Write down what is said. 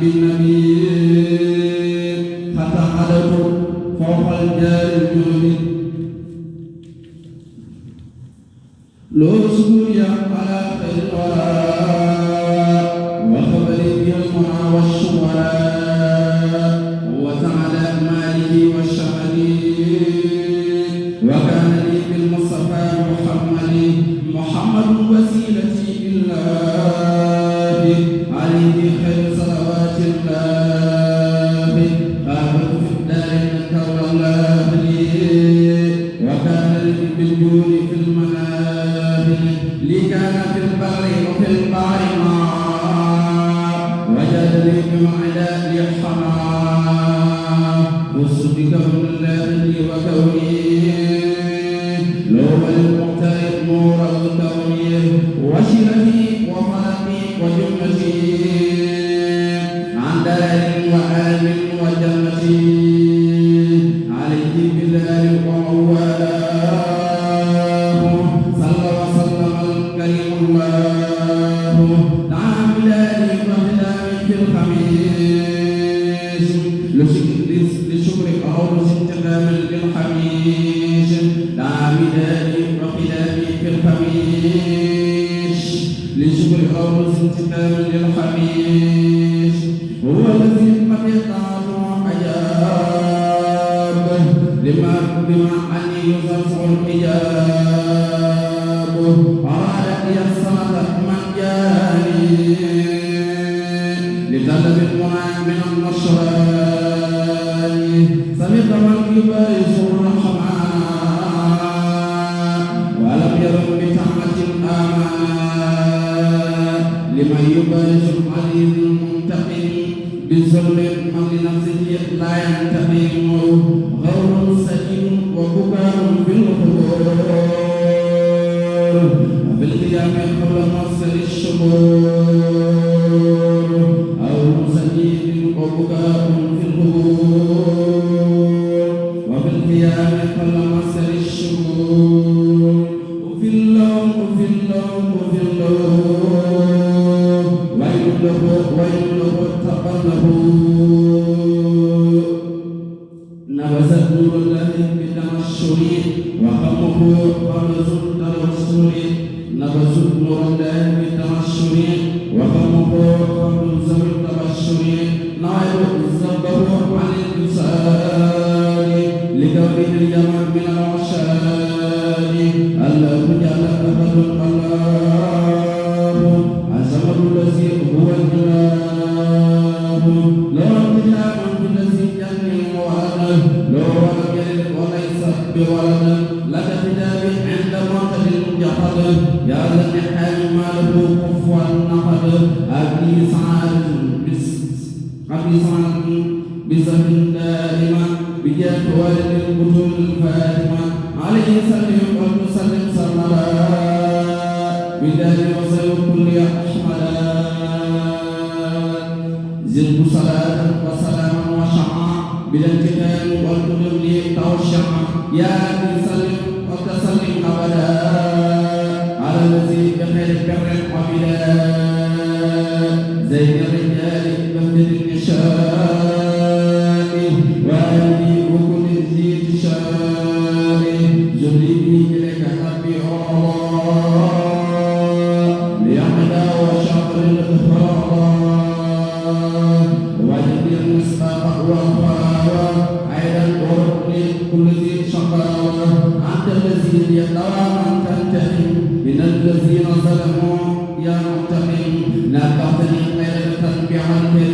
بالنبي حتى حدثوا فوق الجار الجنوب لو سوريا على خير الوراء وخبري بالمنى والشمراء وتعالى ماله والشمل وكان لي بالمصطفى محمد وسيلتي الله عليه خير صلوات الله قامت في الدار كون الله لي وكان لي بالجود في المنابر لي كان في البر وفي البحر معا وجد لي بمعداء الحمام وصدق الله لي وكوني لو المختار نور الكون وشرفي وفلقي وجنتي عن دار وآل وجنتي عليه بالله وموالاه صلى وسلم الكريم الله دعا بلادي وبلادي في الخميس لشكر أرض انتقام للحميس دعا بلادي وخلافي في الخميس لشكر أرض انتقام للحميس هو الذي قد يطاع عجاب بما عني يصرف الحجاب أراد لي الصلاة من جاني لطلب المنى من النصران سمعت من يبارز الرحمن ولم يرم بتعمة الآمان لمن يبارز العزيز المنتقم بالظلم من لنفسه لا ينتقم غور سجين وبكاء في القبور وفي القيام قبل مصر الشهور أو سجين وبكاء في القبور وفي القيام قبل مصر الشهور وفي اللوم وفي اللوم وفي اللوم ويل له تقلبه نبذت نور الله بالتمشر وخمه قبل التوسل نبذت نور الله بالتمشر وخمه قبل التبشر نعيب الزبه عن الانسان لكونه الجمع من العشاء الله جل أحد الله عزمه الذي هو الإله لا امتناع في الذي جن وأنا لو ولم يلد وليس بولد لك كتاب عند معتد الجحد يا ذا النحال ما له كفوا أحد أبي سعادة بسم دائما بجاه والد البطول الفاتمة عليه سلم وسلم سرمدا بدار وسلم كل أحمدا زد صلاة وسلاما وشمعا بلا انتقام والقدم لي توشعا يا أبي سلم وتسلم أبدا على الذي بخير بر وبلا زين الرجال بهجة النساء وأهلي وكل ذي تشاء جلبي إليك ربي الله ليحمدا وشاطر الإخبار وجدي المصباح والفراغ أيضا ورقني كل ذي شقاوة أنت الذي يدعى من تنتهي من الذين ظلموا يا متقين لا تعطني خير تتبع الكريم